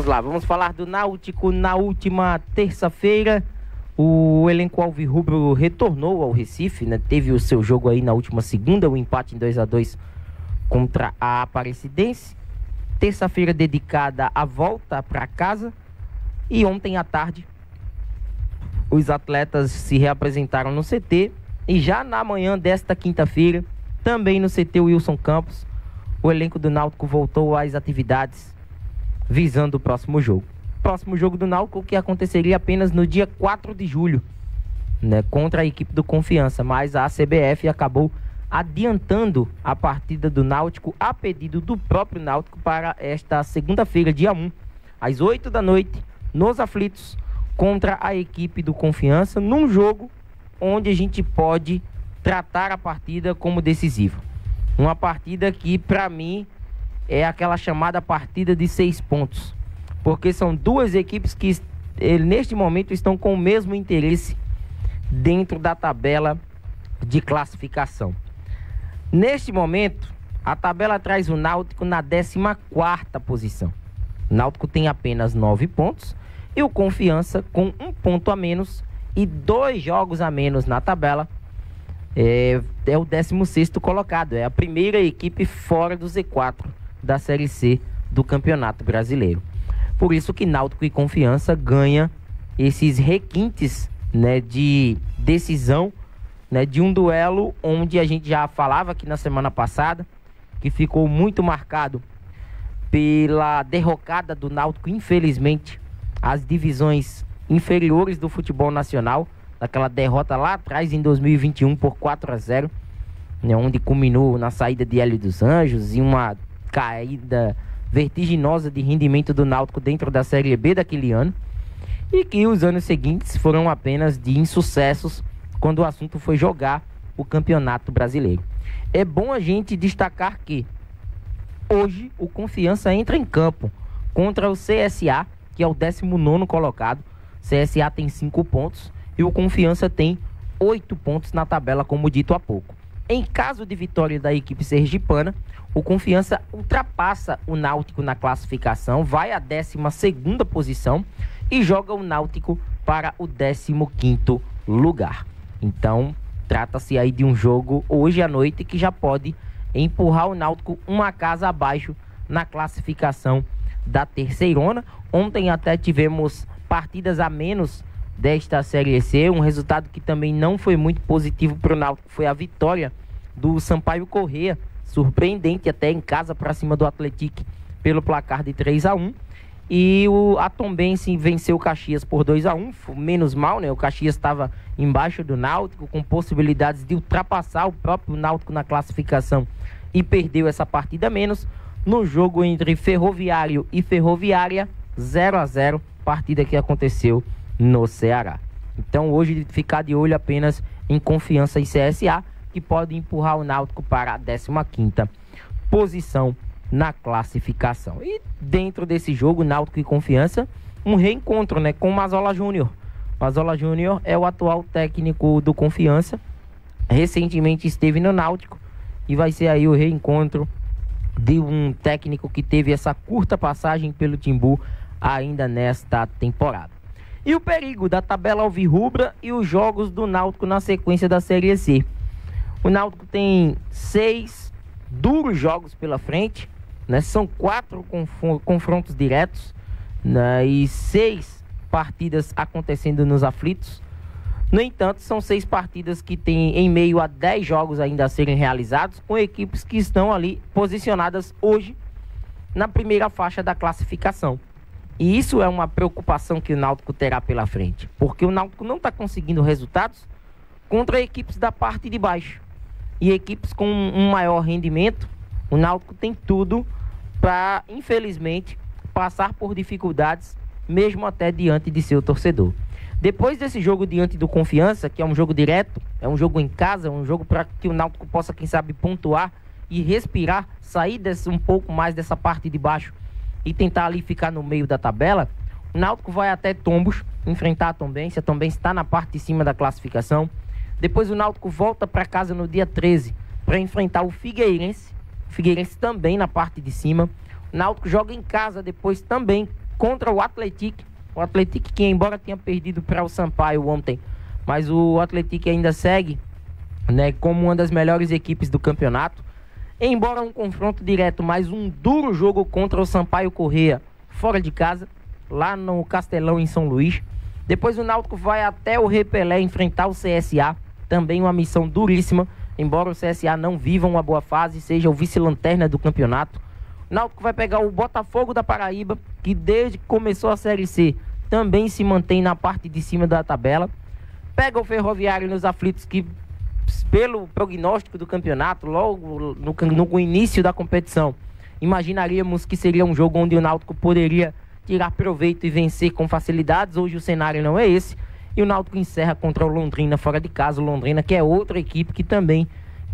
Vamos lá, vamos falar do Náutico. Na última terça-feira, o elenco alvirrubro retornou ao Recife, né? Teve o seu jogo aí na última segunda, o empate em 2-2 contra a Aparecidense. Terça-feira dedicada à volta para casa. E ontem à tarde, os atletas se reapresentaram no CT. E já na manhã desta quinta-feira, também no CT Wilson Campos, o elenco do Náutico voltou às atividades visando o próximo jogo. Próximo jogo do Náutico que aconteceria apenas no dia 4 de julho, né, contra a equipe do Confiança, mas a CBF acabou adiantando a partida do Náutico a pedido do próprio Náutico para esta segunda-feira, dia 1, às 8 da noite, nos Aflitos, contra a equipe do Confiança, num jogo onde a gente pode tratar a partida como decisiva. Uma partida que, para mim, é aquela chamada partida de 6 pontos. Porque são duas equipes que, neste momento, estão com o mesmo interesse dentro da tabela de classificação. Neste momento, a tabela traz o Náutico na 14ª posição. O Náutico tem apenas 9 pontos e o Confiança com 1 ponto a menos e 2 jogos a menos na tabela. É o 16º colocado, é a primeira equipe fora do Z4 da Série C do Campeonato Brasileiro. Por isso que Náutico e Confiança ganha esses requintes, né, de decisão, né, de um duelo onde a gente já falava aqui na semana passada, que ficou muito marcado pela derrocada do Náutico, infelizmente, às divisões inferiores do futebol nacional, daquela derrota lá atrás em 2021 por 4-0, né, onde culminou na saída de Hélio dos Anjos e uma caída vertiginosa de rendimento do Náutico dentro da Série B daquele ano, e que os anos seguintes foram apenas de insucessos quando o assunto foi jogar o Campeonato Brasileiro. É bom a gente destacar que hoje o Confiança entra em campo contra o CSA, que é o 19º colocado. CSA tem 5 pontos e o Confiança tem 8 pontos na tabela, como dito há pouco. Em caso de vitória da equipe sergipana, o Confiança ultrapassa o Náutico na classificação, vai à 12ª posição e joga o Náutico para o 15º lugar. Então, trata-se aí de um jogo hoje à noite que já pode empurrar o Náutico uma casa abaixo na classificação da terceirona. Ontem até tivemos partidas a menos desta Série C, um resultado que também não foi muito positivo para o Náutico, foi a vitória do Sampaio Corrêa, surpreendente até em casa para cima do Atlético pelo placar de 3-1, e a Tombense venceu o Caxias por 2-1, menos mal, né? O Caxias estava embaixo do Náutico, com possibilidades de ultrapassar o próprio Náutico na classificação, e perdeu essa partida a menos. No jogo entre Ferroviário e Ferroviária, 0-0, partida que aconteceu no Ceará. Então hoje ficar de olho apenas em Confiança e CSA, que pode empurrar o Náutico para a 15ª posição na classificação. E dentro desse jogo, Náutico e Confiança, um reencontro, né, com o Mazola Júnior. Mazola Júnior é o atual técnico do Confiança, recentemente esteve no Náutico e vai ser aí o reencontro de um técnico que teve essa curta passagem pelo Timbu ainda nesta temporada. E o perigo da tabela alvirrubra e os jogos do Náutico na sequência da Série C. O Náutico tem 6 duros jogos pela frente, né? São 4 confrontos diretos, né? E 6 partidas acontecendo nos Aflitos. No entanto, são 6 partidas que tem em meio a 10 jogos ainda a serem realizados, com equipes que estão ali posicionadas hoje na primeira faixa da classificação. E isso é uma preocupação que o Náutico terá pela frente, porque o Náutico não está conseguindo resultados contra equipes da parte de baixo. E equipes com um maior rendimento, o Náutico tem tudo para, infelizmente, passar por dificuldades, mesmo até diante de seu torcedor. Depois desse jogo diante do Confiança, que é um jogo direto, é um jogo em casa, um jogo para que o Náutico possa, quem sabe, pontuar e respirar, sair um pouco mais dessa parte de baixo e tentar ali ficar no meio da tabela, o Náutico vai até Tombos, enfrentar a Tombense. A Tombense está na parte de cima da classificação. Depois o Náutico volta para casa no dia 13 para enfrentar o Figueirense. O Figueirense também na parte de cima. O Náutico joga em casa depois também contra o Atlético. O Atlético que, embora tenha perdido para o Sampaio ontem, mas o Atlético ainda segue, né, como uma das melhores equipes do campeonato. Embora um confronto direto, mas um duro jogo contra o Sampaio Corrêa fora de casa, lá no Castelão, em São Luís. Depois o Náutico vai até o Repelé enfrentar o CSA, também uma missão duríssima, embora o CSA não viva uma boa fase, seja o vice-lanterna do campeonato. O Náutico vai pegar o Botafogo da Paraíba, que desde que começou a Série C também se mantém na parte de cima da tabela. Pega o Ferroviário nos aflitos, que pelo prognóstico do campeonato, logo no início da competição, imaginaríamos que seria um jogo onde o Náutico poderia tirar proveito e vencer com facilidades. Hoje o cenário não é esse, e o Náutico encerra contra o Londrina fora de casa. O Londrina, que é outra equipe que também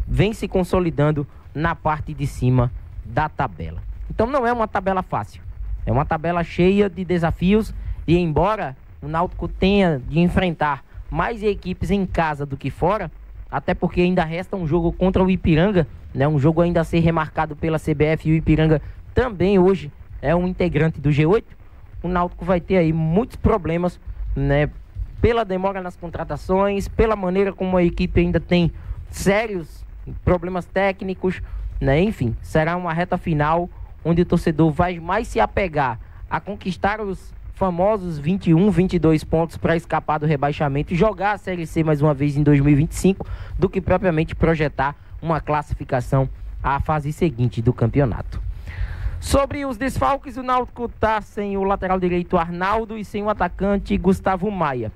vem se consolidando na parte de cima da tabela. Então não é uma tabela fácil, é uma tabela cheia de desafios, e embora o Náutico tenha de enfrentar mais equipes em casa do que fora, até porque ainda resta um jogo contra o Ipiranga, né, um jogo ainda a ser remarcado pela CBF, e o Ipiranga também hoje é um integrante do G8, o Náutico vai ter aí muitos problemas, né, pela demora nas contratações, pela maneira como a equipe ainda tem sérios problemas técnicos, né, enfim, será uma reta final onde o torcedor vai mais se apegar a conquistar os famosos 21, 22 pontos para escapar do rebaixamento e jogar a Série C mais uma vez em 2025, do que propriamente projetar uma classificação à fase seguinte do campeonato. Sobre os desfalques, o Náutico está sem o lateral direito Arnaldo e sem o atacante Gustavo Maia.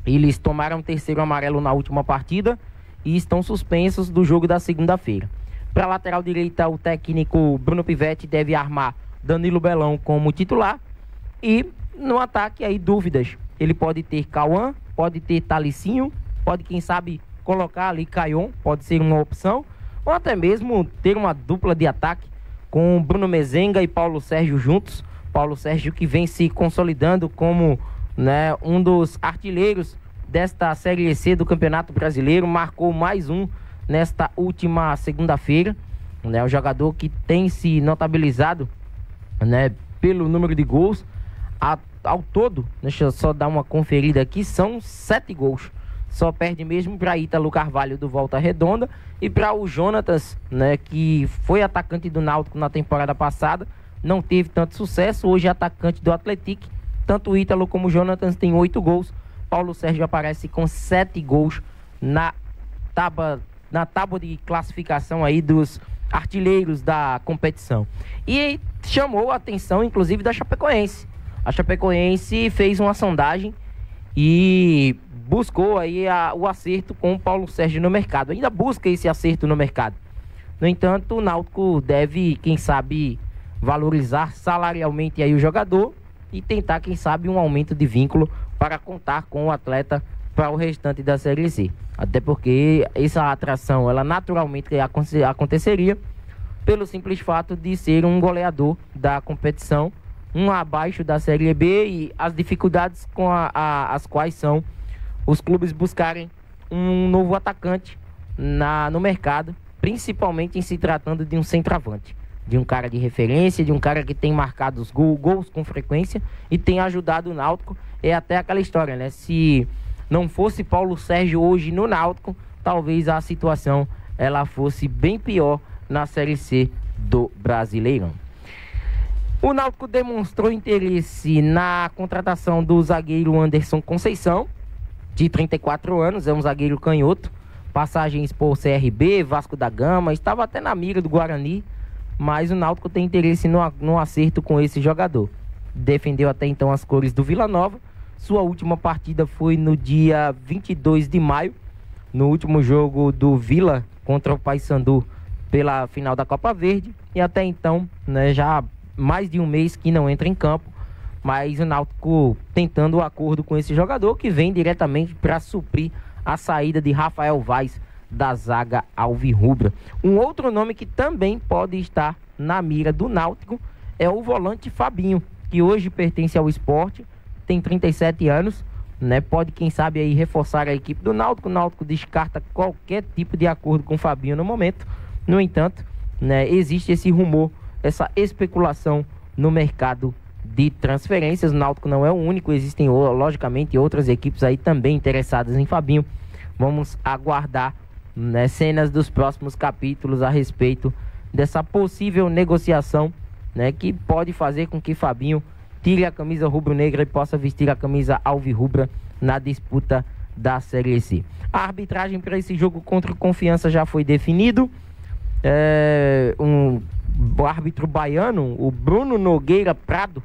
Eles tomaram terceiro amarelo na última partida e estão suspensos do jogo da segunda-feira. Para a lateral direita, o técnico Bruno Pivetti deve armar Danilo Belão como titular, e no ataque aí dúvidas, ele pode ter Cauã, pode ter Talicinho, pode quem sabe colocar ali Caion, pode ser uma opção, ou até mesmo ter uma dupla de ataque com Bruno Mezenga e Paulo Sérgio juntos. Paulo Sérgio que vem se consolidando como, né, um dos artilheiros desta Série C do Campeonato Brasileiro, marcou mais um nesta última segunda-feira, né, o jogador que tem se notabilizado, né, pelo número de gols. Ao todo, deixa eu só dar uma conferida aqui, são 7 gols. Só perde mesmo para Ítalo Carvalho do Volta Redonda e para o Jonatas, né, que foi atacante do Náutico na temporada passada, não teve tanto sucesso, hoje é atacante do Atlético. Tanto o Ítalo como o Jonatas têm 8 gols. Paulo Sérgio aparece com 7 gols na tábua de classificação aí dos artilheiros da competição. E chamou a atenção, inclusive, da Chapecoense. A Chapecoense fez uma sondagem e buscou aí o acerto com o Paulo Sérgio no mercado. Ainda busca esse acerto no mercado. No entanto, o Náutico deve, quem sabe, valorizar salarialmente aí o jogador e tentar, quem sabe, um aumento de vínculo para contar com o atleta para o restante da Série C. Até porque essa atração, ela naturalmente aconteceria pelo simples fato de ser um goleador da competição, um abaixo da Série B, e as dificuldades com as quais são os clubes buscarem um novo atacante no mercado, principalmente em se tratando de um centroavante, de um cara de referência, de um cara que tem marcado os gols com frequência e tem ajudado o Náutico. É até aquela história, né? Se não fosse Paulo Sérgio hoje no Náutico, talvez a situação ela fosse bem pior na Série C do Brasileirão. O Náutico demonstrou interesse na contratação do zagueiro Anderson Conceição, de 34 anos, é um zagueiro canhoto, passagens por CRB, Vasco da Gama, estava até na mira do Guarani, mas o Náutico tem interesse no acerto com esse jogador. Defendeu até então as cores do Vila Nova. Sua última partida foi no dia 22 de maio, no último jogo do Vila contra o Paysandu pela final da Copa Verde, e até então, né, já mais de um mês que não entra em campo, mas o Náutico tentando o acordo com esse jogador que vem diretamente para suprir a saída de Rafael Vaz da zaga alvirrubra. Um outro nome que também pode estar na mira do Náutico é o volante Fabinho, que hoje pertence ao Sport, tem 37 anos, né? Pode, quem sabe, aí reforçar a equipe do Náutico. O Náutico descarta qualquer tipo de acordo com o Fabinho no momento. No entanto, né, existe esse rumor, essa especulação no mercado de transferências. O Náutico não é o único, existem logicamente outras equipes aí também interessadas em Fabinho. Vamos aguardar, né, cenas dos próximos capítulos a respeito dessa possível negociação, né, que pode fazer com que Fabinho tire a camisa rubro-negra e possa vestir a camisa alvirrubra na disputa da Série C. A arbitragem para esse jogo contra o Confiança já foi definido. O árbitro baiano, o Bruno Nogueira Prado,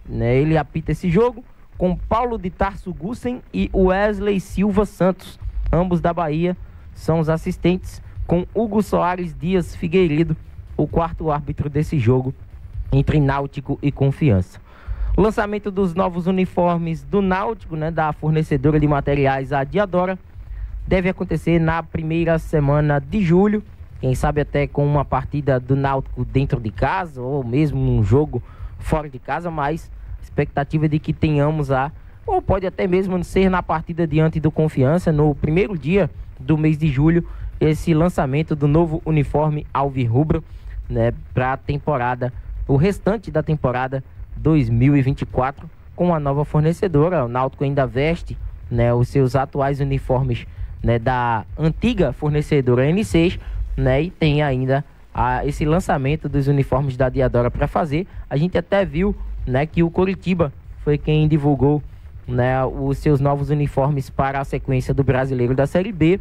né, ele apita esse jogo com Paulo de Tarso Gussen e Wesley Silva Santos, ambos da Bahia, são os assistentes, com Hugo Soares Dias Figueiredo, o quarto árbitro desse jogo entre Náutico e Confiança. O lançamento dos novos uniformes do Náutico, né, da fornecedora de materiais, a Diadora, deve acontecer na primeira semana de julho, quem sabe até com uma partida do Náutico dentro de casa, ou mesmo um jogo fora de casa, mas a expectativa é de que tenhamos ou pode até mesmo ser na partida diante do Confiança, no primeiro dia do mês de julho, esse lançamento do novo uniforme alvirrubro, né, para a temporada, o restante da temporada 2024, com a nova fornecedora. O Náutico ainda veste, né, os seus atuais uniformes, né, da antiga fornecedora N6, né, e tem ainda esse lançamento dos uniformes da Diadora para fazer. A gente até viu, né, que o Coritiba foi quem divulgou, né, os seus novos uniformes para a sequência do Brasileiro da Série B.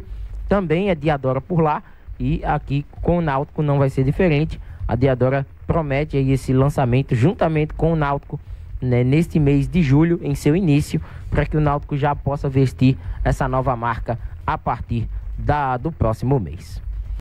Também é Diadora por lá, e aqui com o Náutico não vai ser diferente. A Diadora promete aí esse lançamento juntamente com o Náutico, né, neste mês de julho, em seu início, para que o Náutico já possa vestir essa nova marca a partir do próximo mês.